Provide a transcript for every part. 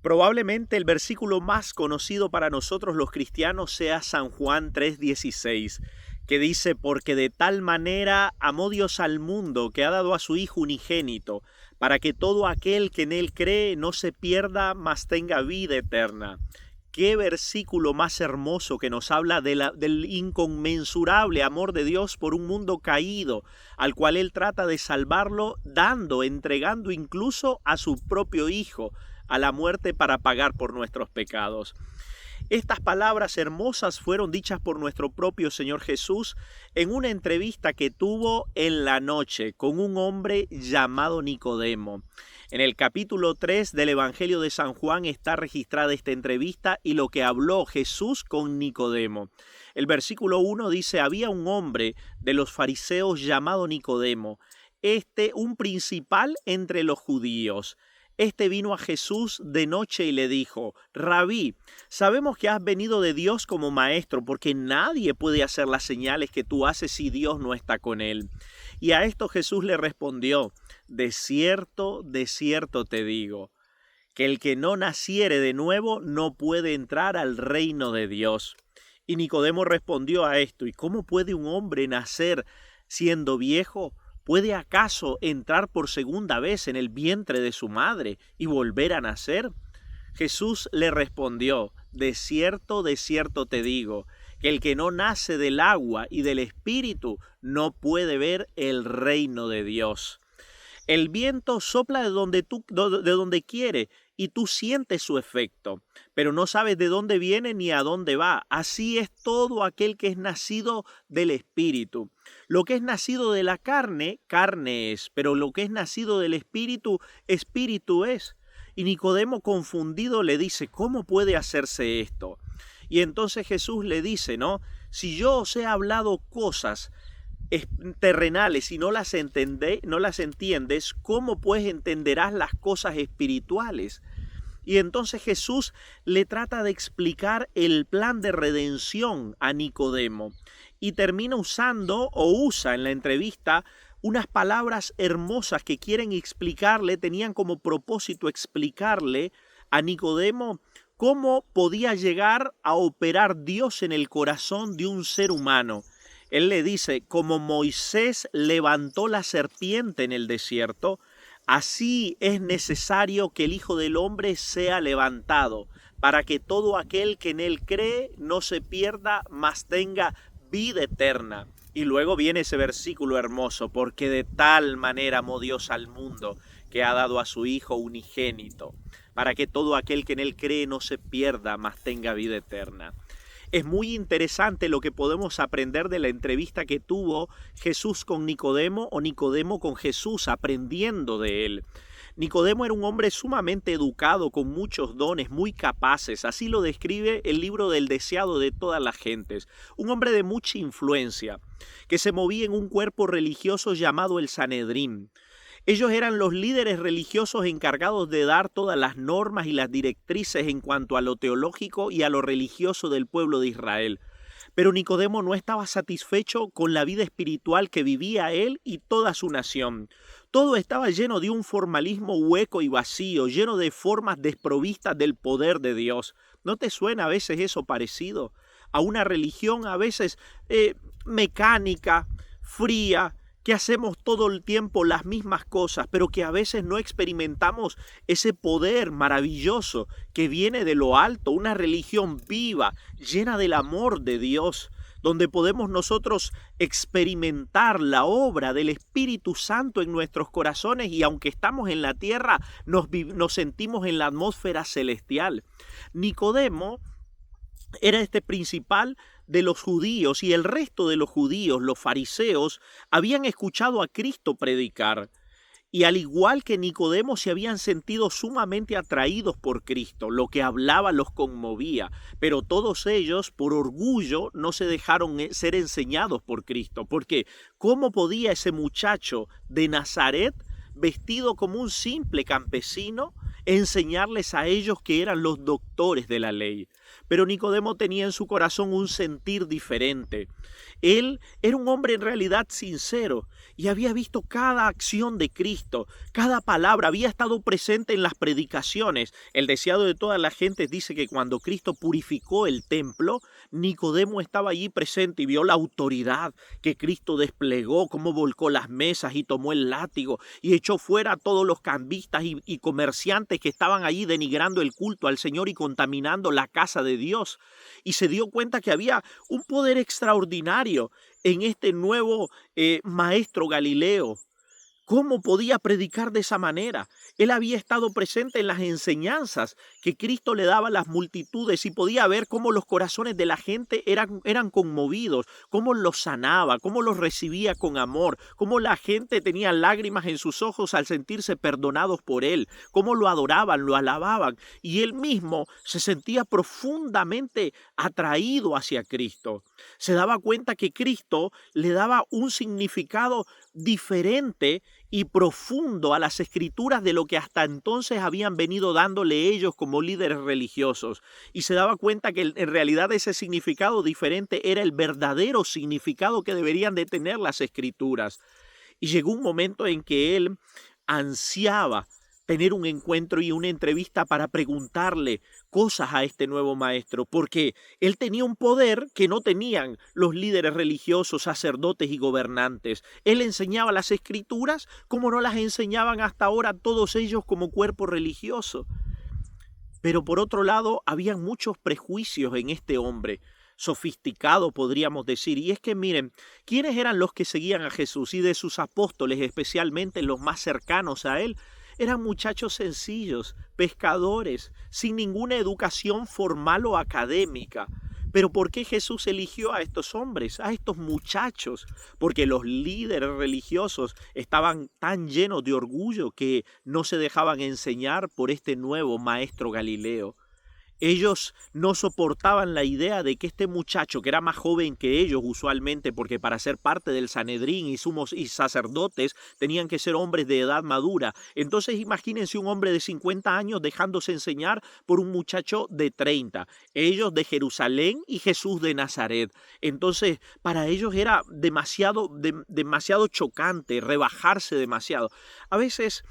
Probablemente el versículo más conocido para nosotros los cristianos sea San Juan 3:16, que dice: porque de tal manera amó Dios al mundo que ha dado a su Hijo unigénito, para que todo aquel que en él cree no se pierda, mas tenga vida eterna. Qué versículo más hermoso que nos habla del inconmensurable amor de Dios por un mundo caído, al cual Él trata de salvarlo entregando incluso a su propio Hijo a la muerte para pagar por nuestros pecados. Estas palabras hermosas fueron dichas por nuestro propio Señor Jesús en una entrevista que tuvo en la noche con un hombre llamado Nicodemo. En el capítulo 3 del Evangelio de San Juan está registrada esta entrevista y lo que habló Jesús con Nicodemo. El versículo 1 dice: había un hombre de los fariseos llamado Nicodemo, un principal entre los judíos. Este vino a Jesús de noche y le dijo: Rabí, sabemos que has venido de Dios como maestro, porque nadie puede hacer las señales que tú haces si Dios no está con él. Y a esto Jesús le respondió: de cierto te digo, que el que no naciere de nuevo no puede entrar al reino de Dios. Y Nicodemo respondió a esto: ¿y cómo puede un hombre nacer siendo viejo? ¿Puede acaso entrar por segunda vez en el vientre de su madre y volver a nacer? Jesús le respondió: de cierto te digo, que el que no nace del agua y del Espíritu no puede ver el reino de Dios. El viento sopla de donde quiere y tú sientes su efecto, pero no sabes de dónde viene ni a dónde va. Así es todo aquel que es nacido del Espíritu. Lo que es nacido de la carne, carne es, pero lo que es nacido del Espíritu, Espíritu es. Y Nicodemo, confundido, le dice: ¿cómo puede hacerse esto? Y entonces Jesús le dice, ¿no? Si yo os he hablado cosas terrenales y no las entiendes, ¿cómo pues entenderás las cosas espirituales? Y entonces Jesús le trata de explicar el plan de redención a Nicodemo y termina usa en la entrevista unas palabras hermosas que tenían como propósito explicarle a Nicodemo cómo podía llegar a operar Dios en el corazón de un ser humano. Él le dice: como Moisés levantó la serpiente en el desierto, así es necesario que el Hijo del Hombre sea levantado, para que todo aquel que en él cree no se pierda, mas tenga vida eterna. Y luego viene ese versículo hermoso: porque de tal manera amó Dios al mundo, que ha dado a su Hijo unigénito, para que todo aquel que en él cree no se pierda, mas tenga vida eterna. Es muy interesante lo que podemos aprender de la entrevista que tuvo Jesús con Nicodemo, o Nicodemo con Jesús, aprendiendo de él. Nicodemo era un hombre sumamente educado, con muchos dones, muy capaces. Así lo describe el libro del deseado de todas las gentes. Un hombre de mucha influencia, que se movía en un cuerpo religioso llamado el Sanedrín. Ellos eran los líderes religiosos encargados de dar todas las normas y las directrices en cuanto a lo teológico y a lo religioso del pueblo de Israel. Pero Nicodemo no estaba satisfecho con la vida espiritual que vivía él y toda su nación. Todo estaba lleno de un formalismo hueco y vacío, lleno de formas desprovistas del poder de Dios. ¿No te suena a veces eso parecido a una religión a veces mecánica, fría, que hacemos todo el tiempo las mismas cosas, pero que a veces no experimentamos ese poder maravilloso que viene de lo alto, una religión viva, llena del amor de Dios, donde podemos nosotros experimentar la obra del Espíritu Santo en nuestros corazones y aunque estamos en la tierra, nos sentimos en la atmósfera celestial. Nicodemo era este principal de los judíos y el resto de los judíos, los fariseos, habían escuchado a Cristo predicar y al igual que Nicodemo se habían sentido sumamente atraídos por Cristo. Lo que hablaba los conmovía, pero todos ellos por orgullo no se dejaron ser enseñados por Cristo, porque ¿cómo podía ese muchacho de Nazaret vestido como un simple campesino, enseñarles a ellos que eran los doctores de la ley. Pero Nicodemo tenía en su corazón un sentir diferente. Él era un hombre en realidad sincero y había visto cada acción de Cristo, cada palabra, había estado presente en las predicaciones. El deseado de todas las gentes dice que cuando Cristo purificó el templo, Nicodemo estaba allí presente y vio la autoridad que Cristo desplegó, cómo volcó las mesas y tomó el látigo y echó fuera a todos los cambistas y comerciantes que estaban allí denigrando el culto al Señor y contaminando la casa de Dios. Y se dio cuenta que había un poder extraordinario en este nuevo maestro Galileo. ¿Cómo podía predicar de esa manera? Él había estado presente en las enseñanzas que Cristo le daba a las multitudes y podía ver cómo los corazones de la gente eran conmovidos, cómo los sanaba, cómo los recibía con amor, cómo la gente tenía lágrimas en sus ojos al sentirse perdonados por él, cómo lo adoraban, lo alababan y él mismo se sentía profundamente atraído hacia Cristo. Se daba cuenta que Cristo le daba un significado diferente y profundo a las escrituras de lo que hasta entonces habían venido dándole ellos como líderes religiosos. Y se daba cuenta que en realidad ese significado diferente era el verdadero significado que deberían de tener las escrituras. Y llegó un momento en que él ansiaba tener un encuentro y una entrevista para preguntarle cosas a este nuevo maestro, porque él tenía un poder que no tenían los líderes religiosos, sacerdotes y gobernantes. Él enseñaba las escrituras como no las enseñaban hasta ahora todos ellos como cuerpo religioso. Pero por otro lado, habían muchos prejuicios en este hombre, sofisticado podríamos decir, y es que miren, ¿quiénes eran los que seguían a Jesús? Y de sus apóstoles, especialmente los más cercanos a él, eran muchachos sencillos, pescadores, sin ninguna educación formal o académica. Pero ¿por qué Jesús eligió a estos hombres, a estos muchachos? Porque los líderes religiosos estaban tan llenos de orgullo que no se dejaban enseñar por este nuevo maestro Galileo. Ellos no soportaban la idea de que este muchacho, que era más joven que ellos usualmente, porque para ser parte del Sanedrín y sumos y sacerdotes tenían que ser hombres de edad madura. Entonces imagínense un hombre de 50 años dejándose enseñar por un muchacho de 30. Ellos de Jerusalén y Jesús de Nazaret. Entonces para ellos era demasiado chocante, rebajarse demasiado. A veces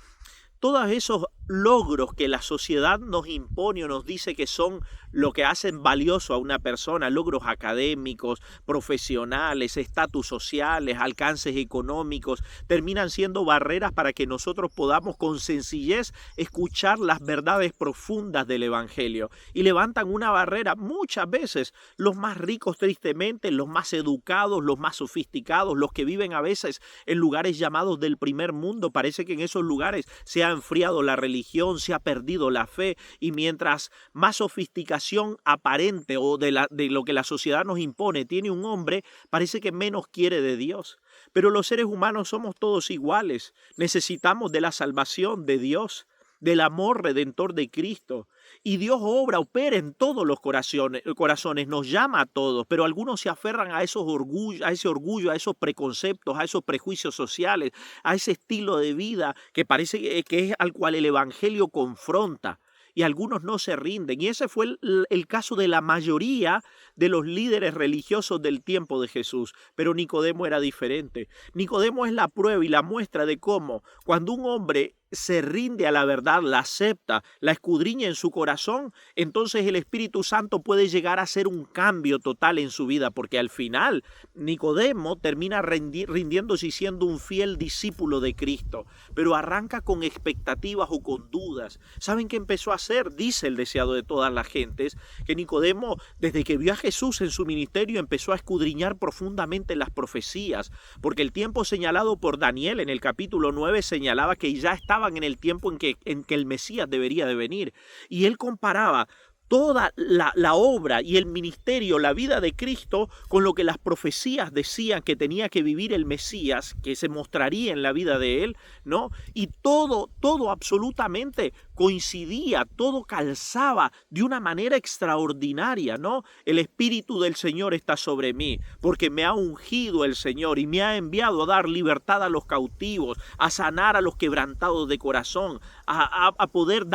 todos esos logros que la sociedad nos impone o nos dice que son lo que hacen valioso a una persona, logros académicos, profesionales, estatus sociales, alcances económicos, terminan siendo barreras para que nosotros podamos con sencillez escuchar las verdades profundas del Evangelio. Y levantan una barrera muchas veces los más ricos tristemente, los más educados, los más sofisticados, los que viven a veces en lugares llamados del primer mundo. Parece que en esos lugares se ha enfriado la religión, se ha perdido la fe y mientras más sofisticación aparente o de lo que la sociedad nos impone tiene un hombre, parece que menos quiere de Dios. Pero los seres humanos somos todos iguales, necesitamos de la salvación de Dios, del amor redentor de Cristo. Y Dios opera en todos los corazones, nos llama a todos, pero algunos se aferran a ese orgullo, a esos preconceptos, a esos prejuicios sociales, a ese estilo de vida que parece que es al cual el Evangelio confronta. Y algunos no se rinden. Y ese fue el caso de la mayoría de los líderes religiosos del tiempo de Jesús. Pero Nicodemo era diferente. Nicodemo es la prueba y la muestra de cómo cuando un hombre se rinde a la verdad, la acepta, la escudriña en su corazón, entonces el Espíritu Santo puede llegar a hacer un cambio total en su vida, porque al final Nicodemo termina rindiéndose y siendo un fiel discípulo de Cristo, pero arranca con expectativas o con dudas. ¿Saben qué empezó a hacer? Dice el deseado de todas las gentes, que Nicodemo, desde que vio a Jesús en su ministerio, empezó a escudriñar profundamente las profecías, porque el tiempo señalado por Daniel en el capítulo 9 señalaba que ya estaban en el tiempo en que el Mesías debería de venir. Y él comparaba toda la obra y el ministerio, la vida de Cristo, con lo que las profecías decían que tenía que vivir el Mesías, que se mostraría en la vida de él, ¿no? Y todo absolutamente coincidía, todo calzaba de una manera extraordinaria, ¿no? El Espíritu del Señor está sobre mí, porque me ha ungido el Señor y me ha enviado a dar libertad a los cautivos, a sanar a los quebrantados de corazón, a poder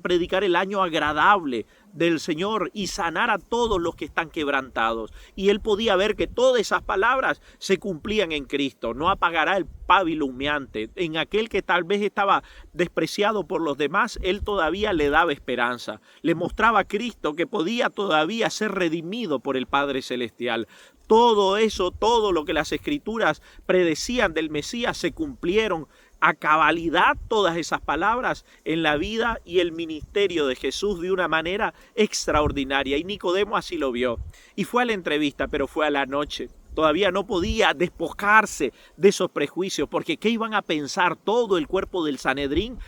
predicar el año agradable del Señor y sanar a todos los que están quebrantados. Y él podía ver que todas esas palabras se cumplían en Cristo. No apagará el pábilo humeante. En aquel que tal vez estaba despreciado por los demás, él todavía le daba esperanza. Le mostraba a Cristo que podía todavía ser redimido por el Padre Celestial. Todo eso, todo lo que las Escrituras predecían del Mesías se cumplieron a cabalidad, todas esas palabras en la vida y el ministerio de Jesús de una manera extraordinaria. Y Nicodemo así lo vio. Y fue a la entrevista, pero fue a la noche. Todavía no podía despojarse de esos prejuicios, porque ¿qué iban a pensar todo el cuerpo del Sanedrín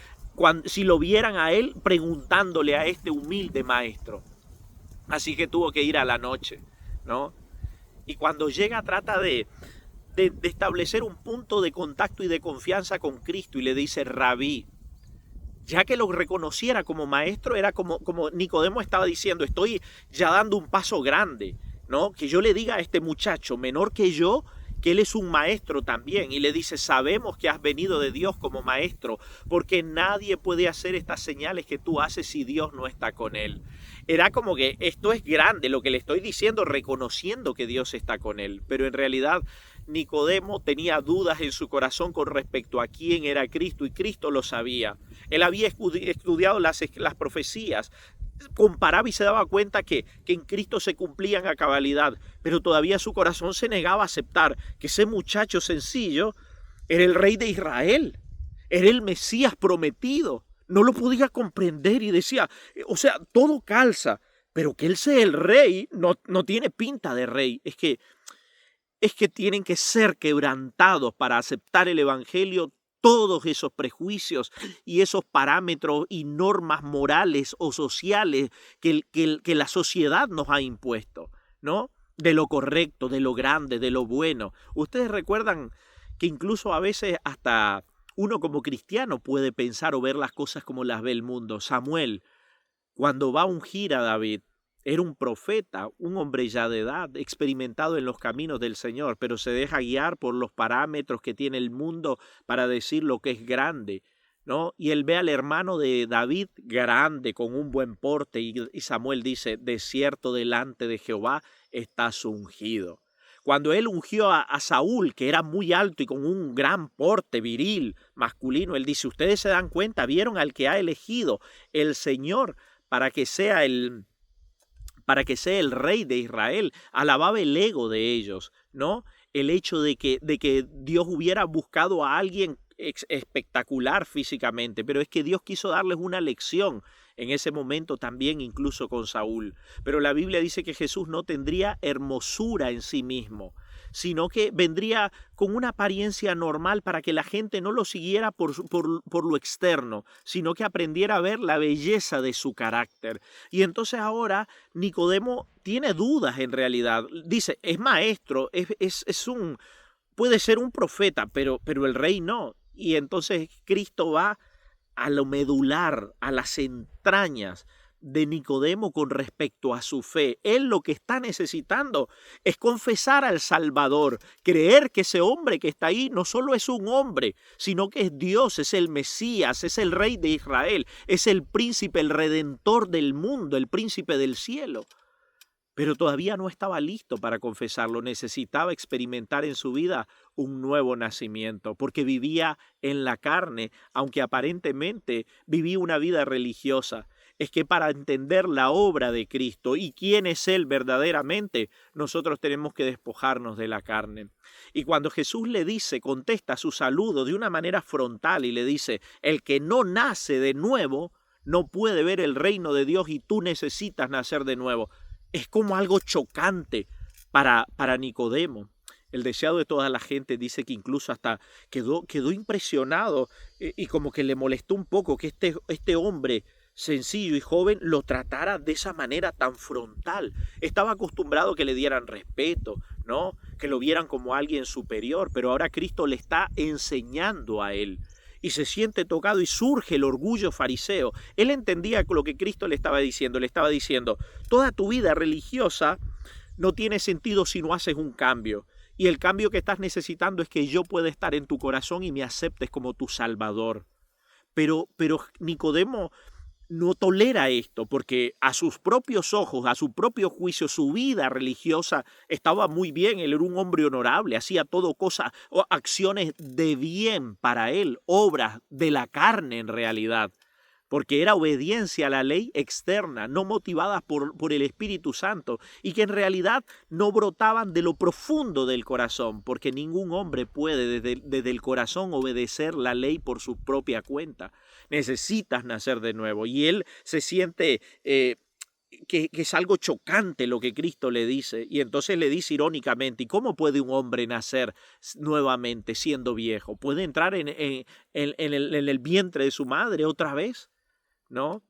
si lo vieran a él preguntándole a este humilde maestro? Así que tuvo que ir a la noche, ¿no? Y cuando llega trata de establecer un punto de contacto y de confianza con Cristo y le dice Rabí. Ya que lo reconociera como maestro, era como Nicodemo estaba diciendo, estoy ya dando un paso grande, ¿no? Que yo le diga a este muchacho menor que yo, que él es un maestro también, y le dice, sabemos que has venido de Dios como maestro, porque nadie puede hacer estas señales que tú haces si Dios no está con él. Era como que esto es grande, lo que le estoy diciendo, reconociendo que Dios está con él, pero en realidad Nicodemo tenía dudas en su corazón con respecto a quién era Cristo, y Cristo lo sabía. Él había estudiado las profecías, comparaba y se daba cuenta que en Cristo se cumplían a cabalidad, pero todavía su corazón se negaba a aceptar que ese muchacho sencillo era el rey de Israel, era el Mesías prometido. No lo podía comprender y decía, o sea, todo calza, pero que él sea el rey no tiene pinta de rey. Es que tienen que ser quebrantados para aceptar el evangelio todos esos prejuicios y esos parámetros y normas morales o sociales que la sociedad nos ha impuesto, ¿no? De lo correcto, de lo grande, de lo bueno. Ustedes recuerdan que incluso a veces hasta uno como cristiano puede pensar o ver las cosas como las ve el mundo. Samuel, cuando va a ungir a David, era un profeta, un hombre ya de edad, experimentado en los caminos del Señor, pero se deja guiar por los parámetros que tiene el mundo para decir lo que es grande, ¿no? Y él ve al hermano de David grande, con un buen porte, y Samuel dice, de cierto delante de Jehová estás ungido. Cuando él ungió a Saúl, que era muy alto y con un gran porte viril, masculino, él dice, ustedes se dan cuenta, vieron al que ha elegido el Señor para que sea el rey de Israel. Alababa el ego de ellos, ¿no? El hecho de que Dios hubiera buscado a alguien espectacular físicamente, pero es que Dios quiso darles una lección en ese momento también, incluso con Saúl. Pero la Biblia dice que Jesús no tendría hermosura en sí mismo, sino que vendría con una apariencia normal para que la gente no lo siguiera por lo externo, sino que aprendiera a ver la belleza de su carácter. Y entonces ahora Nicodemo tiene dudas en realidad. Dice, es maestro, puede ser un profeta, pero el rey no. Y entonces Cristo va a lo medular, a las entrañas de Nicodemo con respecto a su fe. Él lo que está necesitando es confesar al Salvador, creer que ese hombre que está ahí no solo es un hombre, sino que es Dios, es el Mesías, es el Rey de Israel, es el príncipe, el redentor del mundo, el príncipe del cielo. Pero todavía no estaba listo para confesarlo, necesitaba experimentar en su vida un nuevo nacimiento, porque vivía en la carne, aunque aparentemente vivía una vida religiosa. Es que para entender la obra de Cristo y quién es Él verdaderamente, nosotros tenemos que despojarnos de la carne. Y cuando Jesús le dice, contesta su saludo de una manera frontal y le dice, el que no nace de nuevo no puede ver el reino de Dios y tú necesitas nacer de nuevo. Es como algo chocante para Nicodemo. El deseado de toda la gente dice que incluso hasta quedó impresionado y como que le molestó un poco que este hombre sencillo y joven lo tratara de esa manera tan frontal. Estaba acostumbrado a que le dieran respeto, ¿no? Que lo vieran como alguien superior, pero ahora Cristo le está enseñando a él. y se siente tocado y surge el orgullo fariseo. Él entendía lo que Cristo le estaba diciendo. Le estaba diciendo, toda tu vida religiosa no tiene sentido si no haces un cambio. Y el cambio que estás necesitando es que yo pueda estar en tu corazón y me aceptes como tu Salvador. Pero Nicodemo no tolera esto porque a sus propios ojos, a su propio juicio, su vida religiosa estaba muy bien. Él era un hombre honorable, hacía todo cosas o acciones de bien para él, obras de la carne en realidad, porque era obediencia a la ley externa, no motivadas por el Espíritu Santo y que en realidad no brotaban de lo profundo del corazón, porque ningún hombre puede desde el corazón obedecer la ley por su propia cuenta. Necesitas nacer de nuevo y él se siente que es algo chocante lo que Cristo le dice y entonces le dice irónicamente, ¿y cómo puede un hombre nacer nuevamente siendo viejo? ¿Puede entrar en el vientre de su madre otra vez? ¿No?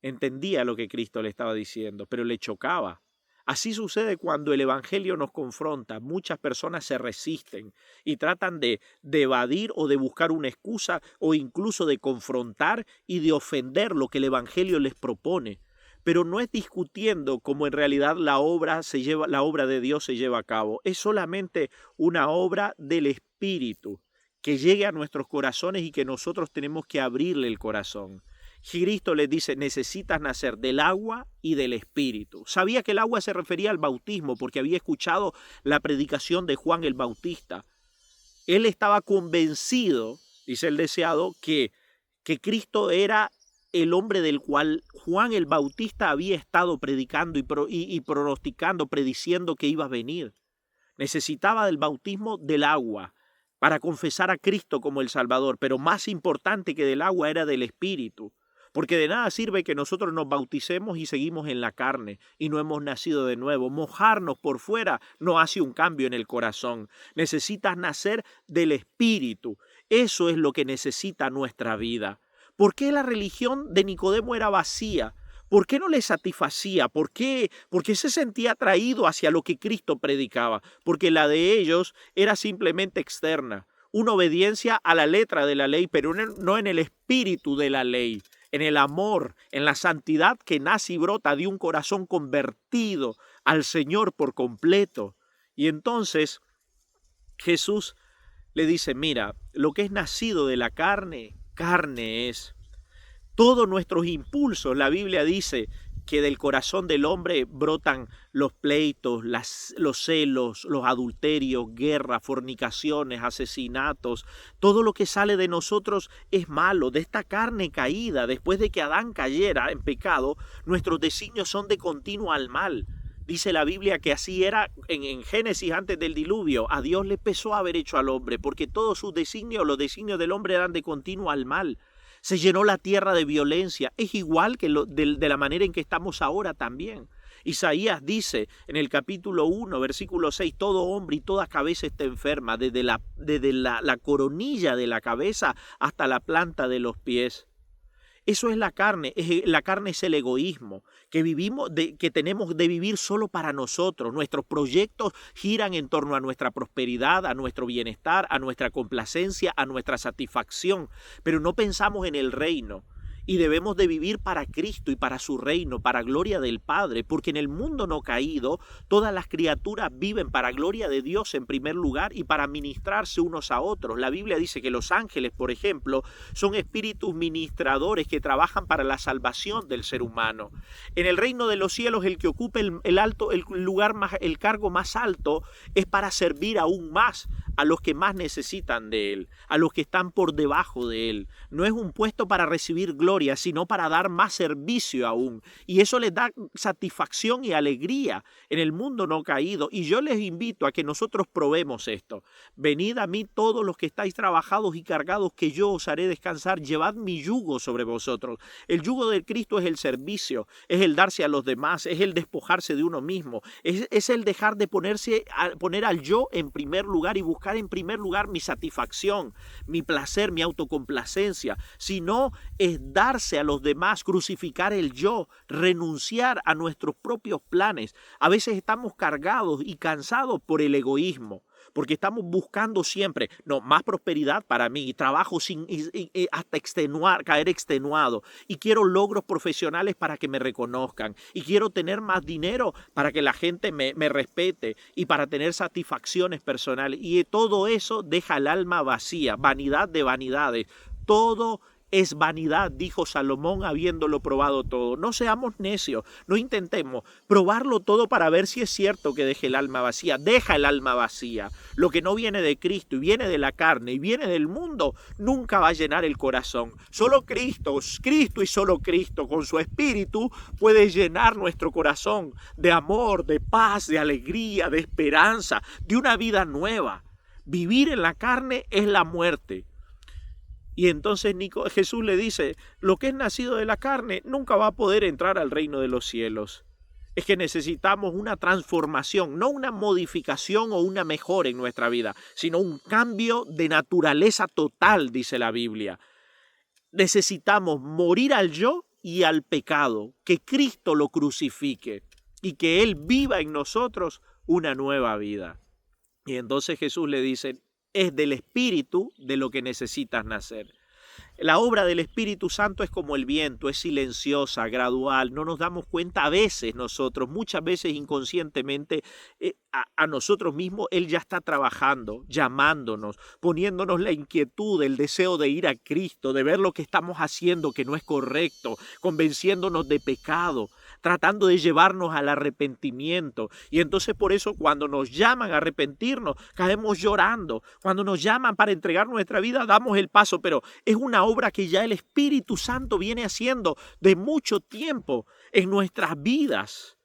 Entendía lo que Cristo le estaba diciendo, pero le chocaba. Así sucede cuando el Evangelio nos confronta. Muchas personas se resisten y tratan de evadir o de buscar una excusa o incluso de confrontar y de ofender lo que el Evangelio les propone. Pero no es discutiendo cómo en realidad la obra de Dios se lleva a cabo. Es solamente una obra del Espíritu que llegue a nuestros corazones y que nosotros tenemos que abrirle el corazón. Cristo les dice, necesitas nacer del agua y del Espíritu. Sabía que el agua se refería al bautismo porque había escuchado la predicación de Juan el Bautista. Él estaba convencido, dice el deseado, que Cristo era el hombre del cual Juan el Bautista había estado predicando y pronosticando, prediciendo que iba a venir. Necesitaba del bautismo del agua para confesar a Cristo como el Salvador, pero más importante que del agua era del Espíritu. Porque de nada sirve que nosotros nos bauticemos y seguimos en la carne y no hemos nacido de nuevo. Mojarnos por fuera no hace un cambio en el corazón. Necesitas nacer del Espíritu. Eso es lo que necesita nuestra vida. ¿Por qué la religión de Nicodemo era vacía? ¿Por qué no le satisfacía? ¿Por qué se sentía atraído hacia lo que Cristo predicaba? Porque la de ellos era simplemente externa. Una obediencia a la letra de la ley, pero no en el espíritu de la ley. En el amor, en la santidad que nace y brota de un corazón convertido al Señor por completo. Y entonces Jesús le dice, mira, lo que es nacido de la carne, carne es. Todos nuestros impulsos, la Biblia dice que del corazón del hombre brotan los pleitos, los celos, los adulterios, guerras, fornicaciones, asesinatos. Todo lo que sale de nosotros es malo. De esta carne caída, después de que Adán cayera en pecado, nuestros designios son de continuo al mal. Dice la Biblia que así era en Génesis antes del diluvio. A Dios le pesó haber hecho al hombre, porque todos sus designios, los designios del hombre eran de continuo al mal. Se llenó la tierra de violencia. Es igual que de la manera en que estamos ahora también. Isaías dice en el capítulo 1, versículo 6, todo hombre y toda cabeza está enferma, desde la coronilla de la cabeza hasta la planta de los pies. Eso es la carne. La carne es el egoísmo, que tenemos de vivir solo para nosotros. Nuestros proyectos giran en torno a nuestra prosperidad, a nuestro bienestar, a nuestra complacencia, a nuestra satisfacción, pero no pensamos en el reino. Y debemos de vivir para Cristo y para su reino, para gloria del Padre, porque en el mundo no caído todas las criaturas viven para gloria de Dios en primer lugar y para ministrarse unos a otros. La Biblia dice que los ángeles, por ejemplo, son espíritus ministradores que trabajan para la salvación del ser humano. En el reino de los cielos el que ocupe el cargo más alto es para servir aún más a los que más necesitan de él, a los que están por debajo de él. No es un puesto para recibir gloria, sino para dar más servicio aún. Y eso les da satisfacción y alegría en el mundo no caído. Y yo les invito a que nosotros probemos esto. Venid a mí todos los que estáis trabajados y cargados, que yo os haré descansar. Llevad mi yugo sobre vosotros. El yugo de Cristo es el servicio, es el darse a los demás, es el despojarse de uno mismo, es el dejar de poner al yo en primer lugar y buscar en primer lugar mi satisfacción, mi placer, mi autocomplacencia, sino es dar darse a los demás, crucificar el yo, renunciar a nuestros propios planes. A veces estamos cargados y cansados por el egoísmo, porque estamos buscando siempre, no, más prosperidad para mí, y trabajo hasta caer extenuado, y quiero logros profesionales para que me reconozcan, y quiero tener más dinero para que la gente me respete, y para tener satisfacciones personales, y todo eso deja el alma vacía, vanidad de vanidades, todo es vanidad, dijo Salomón habiéndolo probado todo. No seamos necios, no intentemos probarlo todo para ver si es cierto que deje el alma vacía. Deja el alma vacía. Lo que no viene de Cristo y viene de la carne y viene del mundo, nunca va a llenar el corazón. Solo Cristo y solo Cristo con su Espíritu puede llenar nuestro corazón de amor, de paz, de alegría, de esperanza, de una vida nueva. Vivir en la carne es la muerte. Y entonces Jesús le dice, lo que es nacido de la carne nunca va a poder entrar al reino de los cielos. Es que necesitamos una transformación, no una modificación o una mejora en nuestra vida, sino un cambio de naturaleza total, dice la Biblia. Necesitamos morir al yo y al pecado, que Cristo lo crucifique y que Él viva en nosotros una nueva vida. Y entonces Jesús le dice, es del Espíritu de lo que necesitas nacer. La obra del Espíritu Santo es como el viento, es silenciosa, gradual, no nos damos cuenta a veces nosotros, muchas veces inconscientemente a nosotros mismos, Él ya está trabajando, llamándonos, poniéndonos la inquietud, el deseo de ir a Cristo, de ver lo que estamos haciendo que no es correcto, convenciéndonos de pecado, tratando de llevarnos al arrepentimiento. Y entonces por eso cuando nos llaman a arrepentirnos, caemos llorando. Cuando nos llaman para entregar nuestra vida, damos el paso, pero es una obra que ya el Espíritu Santo viene haciendo de mucho tiempo en nuestras vidas.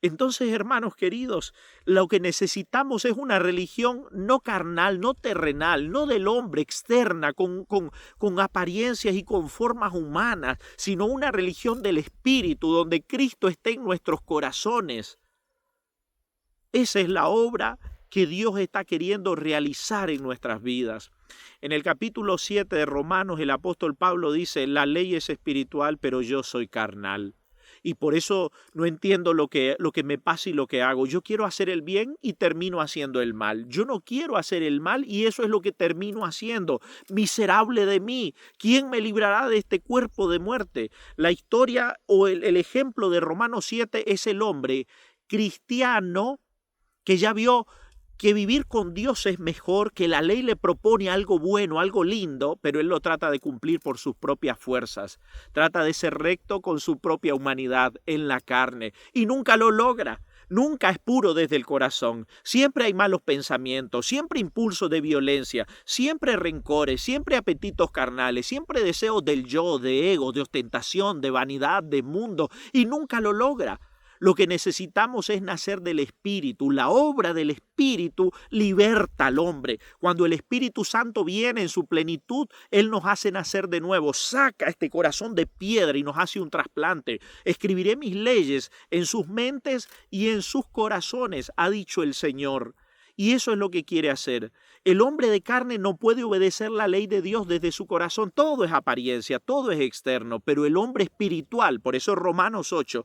Entonces, hermanos queridos, lo que necesitamos es una religión no carnal, no terrenal, no del hombre, externa, con apariencias y con formas humanas, sino una religión del Espíritu, donde Cristo esté en nuestros corazones. Esa es la obra que Dios está queriendo realizar en nuestras vidas. En el capítulo 7 de Romanos, el apóstol Pablo dice, la ley es espiritual, pero yo soy carnal. Y por eso no entiendo lo que me pasa y lo que hago. Yo quiero hacer el bien y termino haciendo el mal. Yo no quiero hacer el mal y eso es lo que termino haciendo. Miserable de mí. ¿Quién me librará de este cuerpo de muerte? La historia o el ejemplo de Romanos 7 es el hombre cristiano que ya vio que vivir con Dios es mejor, que la ley le propone algo bueno, algo lindo, pero él lo trata de cumplir por sus propias fuerzas. Trata de ser recto con su propia humanidad en la carne y nunca lo logra. Nunca es puro desde el corazón. Siempre hay malos pensamientos, siempre impulsos de violencia, siempre rencores, siempre apetitos carnales, siempre deseos del yo, de ego, de ostentación, de vanidad, de mundo, y nunca lo logra. Lo que necesitamos es nacer del Espíritu. La obra del Espíritu liberta al hombre. Cuando el Espíritu Santo viene en su plenitud, Él nos hace nacer de nuevo. Saca este corazón de piedra y nos hace un trasplante. Escribiré mis leyes en sus mentes y en sus corazones, ha dicho el Señor. Y eso es lo que quiere hacer. El hombre de carne no puede obedecer la ley de Dios desde su corazón. Todo es apariencia, todo es externo, pero el hombre espiritual, por eso Romanos 8,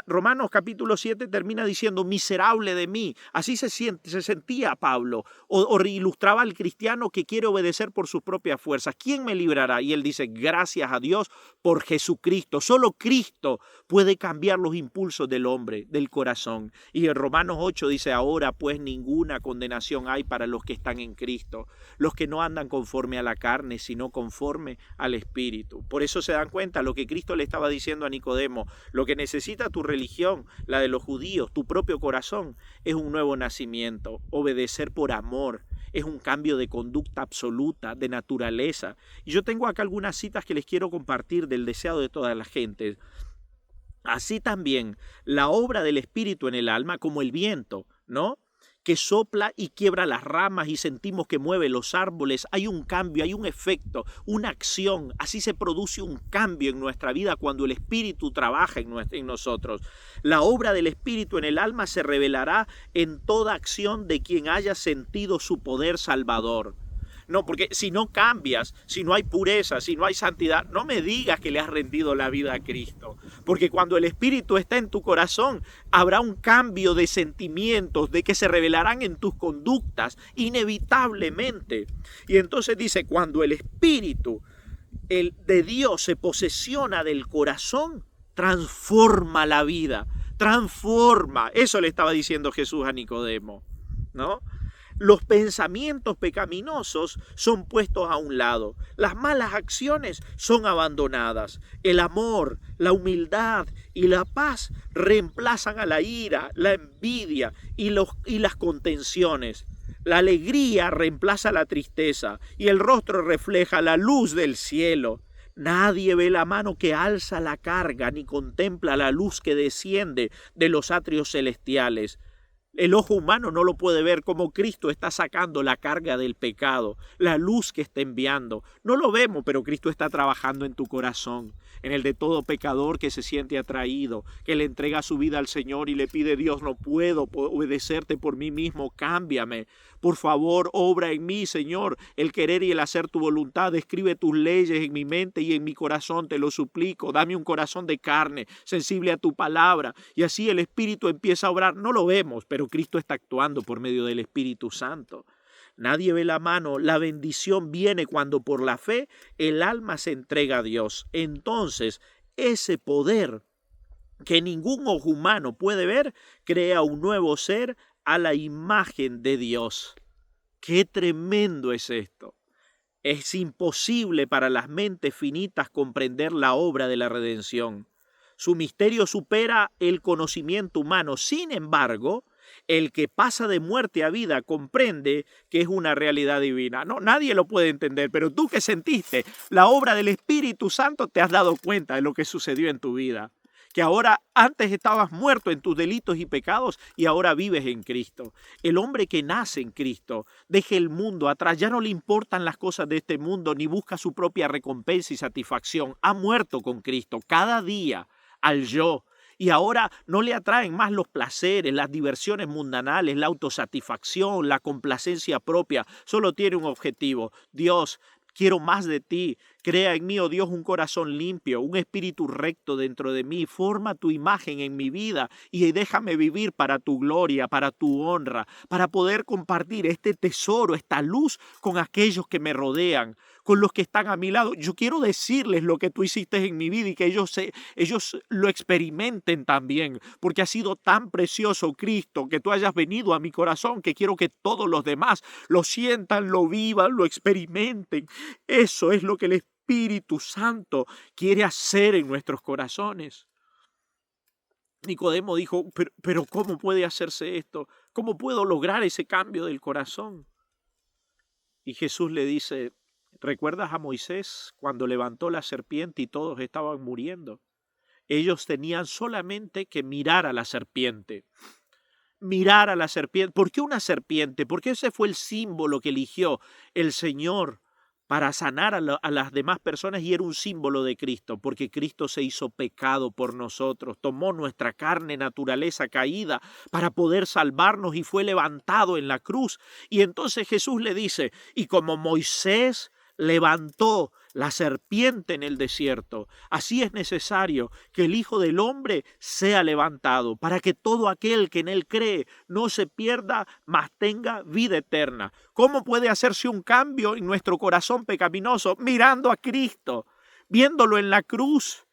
Romanos capítulo 7 termina diciendo, miserable de mí. Así se sentía Pablo, o ilustraba al cristiano que quiere obedecer por sus propias fuerzas. ¿Quién me librará? Y él dice, gracias a Dios por Jesucristo. Solo Cristo puede cambiar los impulsos del hombre, del corazón. Y en Romanos 8 dice, ahora pues ninguna condenación hay para los que están en Cristo, los que no andan conforme a la carne, sino conforme al Espíritu. Por eso se dan cuenta lo que Cristo le estaba diciendo a Nicodemo, lo que necesita tu religión, la de los judíos, tu propio corazón, es un nuevo nacimiento, obedecer por amor, es un cambio de conducta absoluta, de naturaleza. Y yo tengo acá algunas citas que les quiero compartir del deseo de toda la gente. Así también, la obra del Espíritu en el alma, como el viento, ¿no?, que sopla y quiebra las ramas y sentimos que mueve los árboles. Hay un cambio, hay un efecto, una acción. Así se produce un cambio en nuestra vida cuando el Espíritu trabaja en nosotros. La obra del Espíritu en el alma se revelará en toda acción de quien haya sentido su poder salvador. No, porque si no cambias, si no hay pureza, si no hay santidad, no me digas que le has rendido la vida a Cristo. Porque cuando el Espíritu está en tu corazón, habrá un cambio de sentimientos, de que se revelarán en tus conductas, inevitablemente. Y entonces dice, cuando el Espíritu de Dios se posesiona del corazón, transforma la vida, transforma. Eso le estaba diciendo Jesús a Nicodemo, ¿no? Los pensamientos pecaminosos son puestos a un lado. Las malas acciones son abandonadas. El amor, la humildad y la paz reemplazan a la ira, la envidia y las contenciones. La alegría reemplaza la tristeza y el rostro refleja la luz del cielo. Nadie ve la mano que alza la carga ni contempla la luz que desciende de los atrios celestiales. El ojo humano no lo puede ver como Cristo está sacando la carga del pecado, la luz que está enviando. No lo vemos, pero Cristo está trabajando en tu corazón, en el de todo pecador que se siente atraído, que le entrega su vida al Señor y le pide: Dios, no puedo obedecerte por mí mismo, cámbiame. Por favor, obra en mí, Señor, el querer y el hacer tu voluntad. Escribe tus leyes en mi mente y en mi corazón, te lo suplico. Dame un corazón de carne, sensible a tu palabra. Y así el Espíritu empieza a obrar. No lo vemos, pero Cristo está actuando por medio del Espíritu Santo. Nadie ve la mano. La bendición viene cuando por la fe el alma se entrega a Dios. Entonces, ese poder que ningún ojo humano puede ver, crea un nuevo ser a la imagen de Dios. ¡Qué tremendo es esto! Es imposible para las mentes finitas comprender la obra de la redención. Su misterio supera el conocimiento humano. Sin embargo, el que pasa de muerte a vida comprende que es una realidad divina. No, nadie lo puede entender, pero tú que sentiste la obra del Espíritu Santo te has dado cuenta de lo que sucedió en tu vida. Que ahora antes estabas muerto en tus delitos y pecados y ahora vives en Cristo. El hombre que nace en Cristo deja el mundo atrás, ya no le importan las cosas de este mundo ni busca su propia recompensa y satisfacción. Ha muerto con Cristo cada día al yo. Y ahora no le atraen más los placeres, las diversiones mundanales, la autosatisfacción, la complacencia propia. Solo tiene un objetivo: Dios, quiero más de ti. Crea en mí, oh Dios, un corazón limpio, un espíritu recto dentro de mí. Forma tu imagen en mi vida y déjame vivir para tu gloria, para tu honra, para poder compartir este tesoro, esta luz con aquellos que me rodean, con los que están a mi lado. Yo quiero decirles lo que tú hiciste en mi vida y que ellos lo experimenten también, porque ha sido tan precioso, Cristo, que tú hayas venido a mi corazón, que quiero que todos los demás lo sientan, lo vivan, lo experimenten. Eso es lo que el Espíritu Santo quiere hacer en nuestros corazones. Nicodemo dijo: pero ¿cómo puede hacerse esto? ¿Cómo puedo lograr ese cambio del corazón? Y Jesús le dice: ¿recuerdas a Moisés cuando levantó la serpiente y todos estaban muriendo? Ellos tenían solamente que mirar a la serpiente. Mirar a la serpiente. ¿Por qué una serpiente? Porque ese fue el símbolo que eligió el Señor para sanar a las demás personas, y era un símbolo de Cristo, porque Cristo se hizo pecado por nosotros, tomó nuestra carne, naturaleza caída para poder salvarnos y fue levantado en la cruz. Y entonces Jesús le dice: y como Moisés levantó la serpiente en el desierto, así es necesario que el Hijo del Hombre sea levantado, para que todo aquel que en él cree no se pierda, mas tenga vida eterna. ¿Cómo puede hacerse un cambio en nuestro corazón pecaminoso? Mirando a Cristo, viéndolo en la cruz.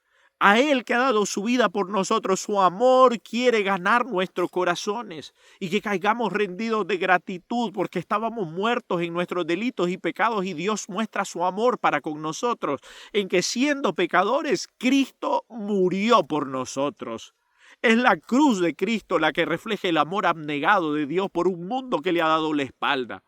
A Él que ha dado su vida por nosotros. Su amor quiere ganar nuestros corazones y que caigamos rendidos de gratitud porque estábamos muertos en nuestros delitos y pecados, y Dios muestra su amor para con nosotros en que, siendo pecadores, Cristo murió por nosotros. Es la cruz de Cristo la que refleja el amor abnegado de Dios por un mundo que le ha dado la espalda.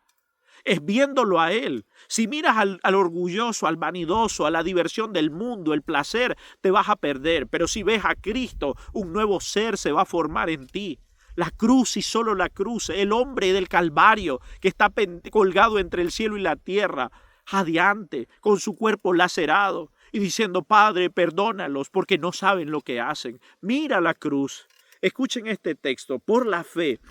Es viéndolo a Él. Si miras al orgulloso, al vanidoso, a la diversión del mundo, el placer, te vas a perder. Pero si ves a Cristo, un nuevo ser se va a formar en ti. La cruz y solo la cruz, el hombre del Calvario que está colgado entre el cielo y la tierra, jadeante, con su cuerpo lacerado y diciendo: Padre, perdónalos porque no saben lo que hacen. Mira la cruz. Escuchen este texto: por la fe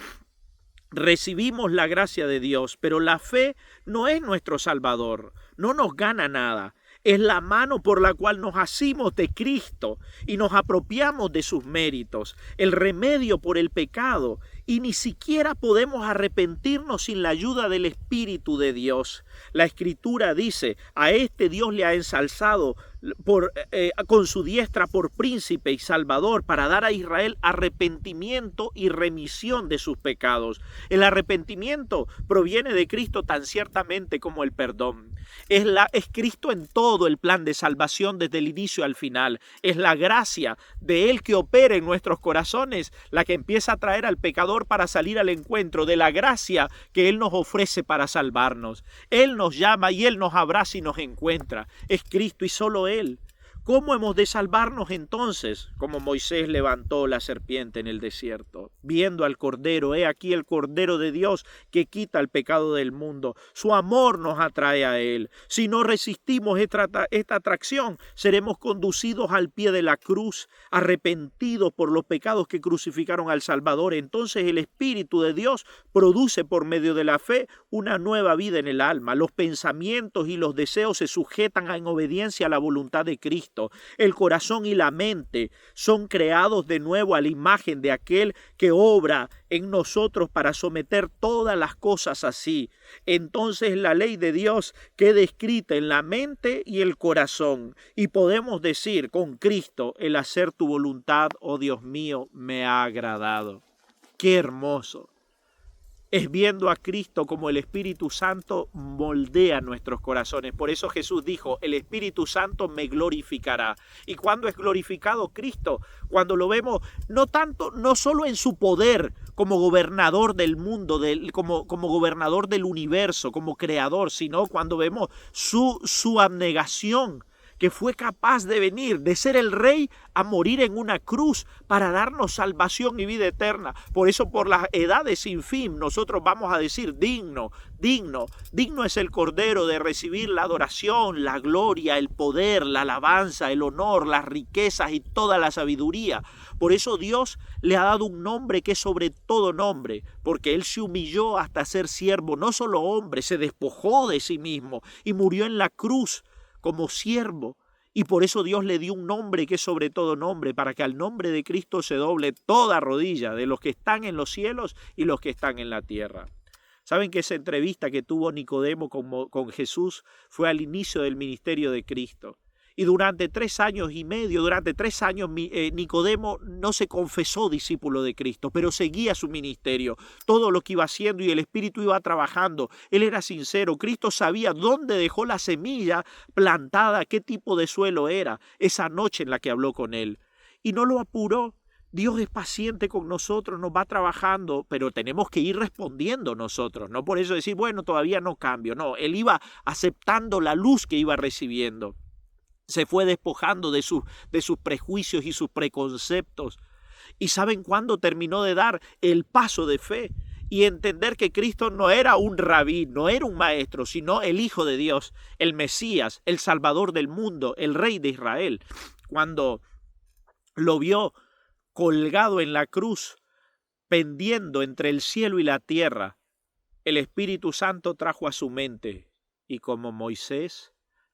recibimos la gracia de Dios, pero la fe no es nuestro Salvador, no nos gana nada. Es la mano por la cual nos asimos de Cristo y nos apropiamos de sus méritos, el remedio por el pecado, y ni siquiera podemos arrepentirnos sin la ayuda del Espíritu de Dios. La Escritura dice, a este Dios le ha ensalzado con su diestra por príncipe y salvador para dar a Israel arrepentimiento y remisión de sus pecados. El arrepentimiento proviene de Cristo tan ciertamente como el perdón. Es Cristo en todo el plan de salvación desde el inicio al final. Es la gracia de Él que opera en nuestros corazones la que empieza a traer al pecador para salir al encuentro de la gracia que Él nos ofrece para salvarnos. Él nos llama y Él nos abraza y nos encuentra. Es Cristo y solo Él. ¿Cómo hemos de salvarnos entonces? Como Moisés levantó la serpiente en el desierto, viendo al Cordero, he aquí el Cordero de Dios que quita el pecado del mundo. Su amor nos atrae a Él. Si no resistimos esta atracción, seremos conducidos al pie de la cruz, arrepentidos por los pecados que crucificaron al Salvador. Entonces el Espíritu de Dios produce por medio de la fe una nueva vida en el alma. Los pensamientos y los deseos se sujetan en obediencia a la voluntad de Cristo. El corazón y la mente son creados de nuevo a la imagen de aquel que obra en nosotros para someter todas las cosas así. Entonces la ley de Dios queda escrita en la mente y el corazón. Y podemos decir con Cristo, el hacer tu voluntad, oh Dios mío, me ha agradado. ¡Qué hermoso! Es viendo a Cristo como el Espíritu Santo moldea nuestros corazones. Por eso Jesús dijo, el Espíritu Santo me glorificará. ¿Y cuándo es glorificado Cristo? Cuando lo vemos no solo en su poder como gobernador del mundo, como gobernador del universo, como creador, sino cuando vemos su abnegación, que fue capaz de venir, de ser el rey, a morir en una cruz para darnos salvación y vida eterna. Por eso, por las edades sin fin, nosotros vamos a decir digno es el Cordero de recibir la adoración, la gloria, el poder, la alabanza, el honor, las riquezas y toda la sabiduría. Por eso Dios le ha dado un nombre que es sobre todo nombre, porque Él se humilló hasta ser siervo, no solo hombre, se despojó de sí mismo y murió en la cruz como siervo, y por eso Dios le dio un nombre que es sobre todo nombre, para que al nombre de Cristo se doble toda rodilla de los que están en los cielos y los que están en la tierra. ¿Saben que esa entrevista que tuvo Nicodemo con Jesús fue al inicio del ministerio de Cristo? Y durante 3 años y medio, Nicodemo no se confesó discípulo de Cristo, pero seguía su ministerio, todo lo que iba haciendo y el Espíritu iba trabajando. Él era sincero, Cristo sabía dónde dejó la semilla plantada, qué tipo de suelo era, esa noche en la que habló con él. Y no lo apuró. Dios es paciente con nosotros, nos va trabajando, pero tenemos que ir respondiendo nosotros, no por eso decir, bueno, todavía no cambio. No, él iba aceptando la luz que iba recibiendo. Se fue despojando de sus prejuicios y sus preconceptos. ¿Y saben cuándo terminó de dar el paso de fe y entender que Cristo no era un rabí, no era un maestro, sino el Hijo de Dios, el Mesías, el Salvador del mundo, el Rey de Israel? Cuando lo vio colgado en la cruz, pendiendo entre el cielo y la tierra, el Espíritu Santo trajo a su mente, y como Moisés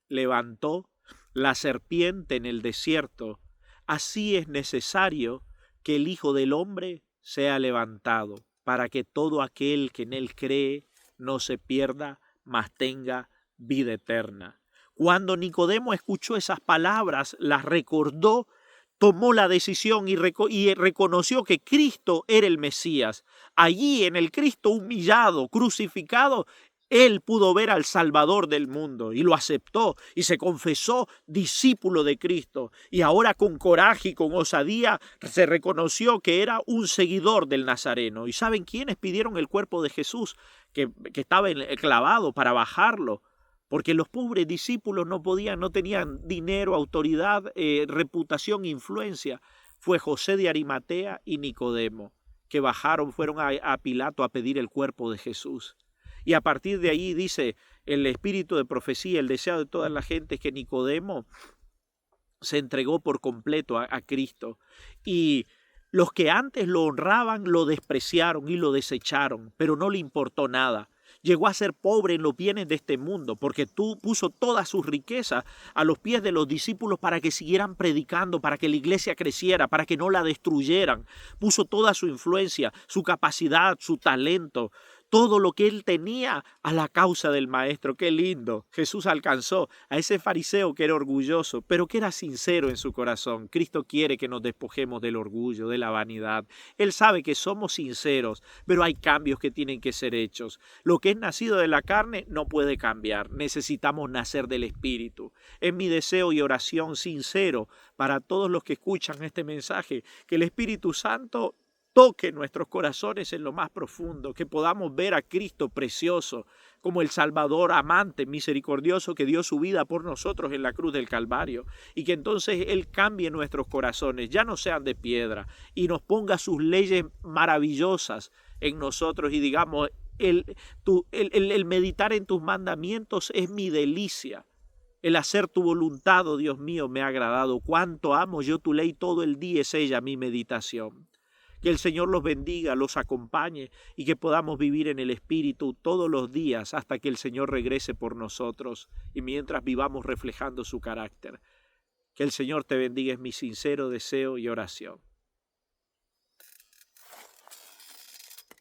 levantó la serpiente en el desierto, así es necesario que el Hijo del Hombre sea levantado, para que todo aquel que en él cree no se pierda, mas tenga vida eterna. Cuando Nicodemo escuchó esas palabras, las recordó, tomó la decisión y reconoció que Cristo era el Mesías. Allí, en el Cristo humillado, crucificado, él pudo ver al Salvador del mundo y lo aceptó y se confesó discípulo de Cristo. Y ahora con coraje y con osadía se reconoció que era un seguidor del Nazareno. ¿Y saben quiénes pidieron el cuerpo de Jesús que estaba clavado para bajarlo? Porque los pobres discípulos no tenían dinero, autoridad, reputación, influencia. Fue José de Arimatea y Nicodemo que fueron a Pilato a pedir el cuerpo de Jesús. Y a partir de ahí dice el espíritu de profecía, el deseo de toda la gente, es que Nicodemo se entregó por completo a Cristo. Y Los que antes lo honraban lo despreciaron y lo desecharon, pero no le importó nada. Llegó a ser pobre en los bienes de este mundo, porque tú puso toda su riqueza a los pies de los discípulos para que siguieran predicando, para que la iglesia creciera, para que no la destruyeran. Puso toda su influencia, su capacidad, su talento, todo lo que él tenía a la causa del maestro. ¡Qué lindo! Jesús alcanzó a ese fariseo que era orgulloso, pero que era sincero en su corazón. Cristo quiere que nos despojemos del orgullo, de la vanidad. Él sabe que somos sinceros, pero hay cambios que tienen que ser hechos. Lo que es nacido de la carne no puede cambiar. Necesitamos nacer del Espíritu. Es mi deseo y oración sincero para todos los que escuchan este mensaje, que el Espíritu Santo toque nuestros corazones en lo más profundo, que podamos ver a Cristo precioso como el Salvador amante, misericordioso, que dio su vida por nosotros en la cruz del Calvario, y que entonces Él cambie nuestros corazones, ya no sean de piedra, y nos ponga sus leyes maravillosas en nosotros y digamos, el meditar en tus mandamientos es mi delicia. El hacer tu voluntad, oh Dios mío, me ha agradado. Cuánto amo yo tu ley, todo el día es ella mi meditación. Que el Señor los bendiga, los acompañe y que podamos vivir en el Espíritu todos los días hasta que el Señor regrese por nosotros y mientras vivamos reflejando su carácter. Que el Señor te bendiga es mi sincero deseo y oración.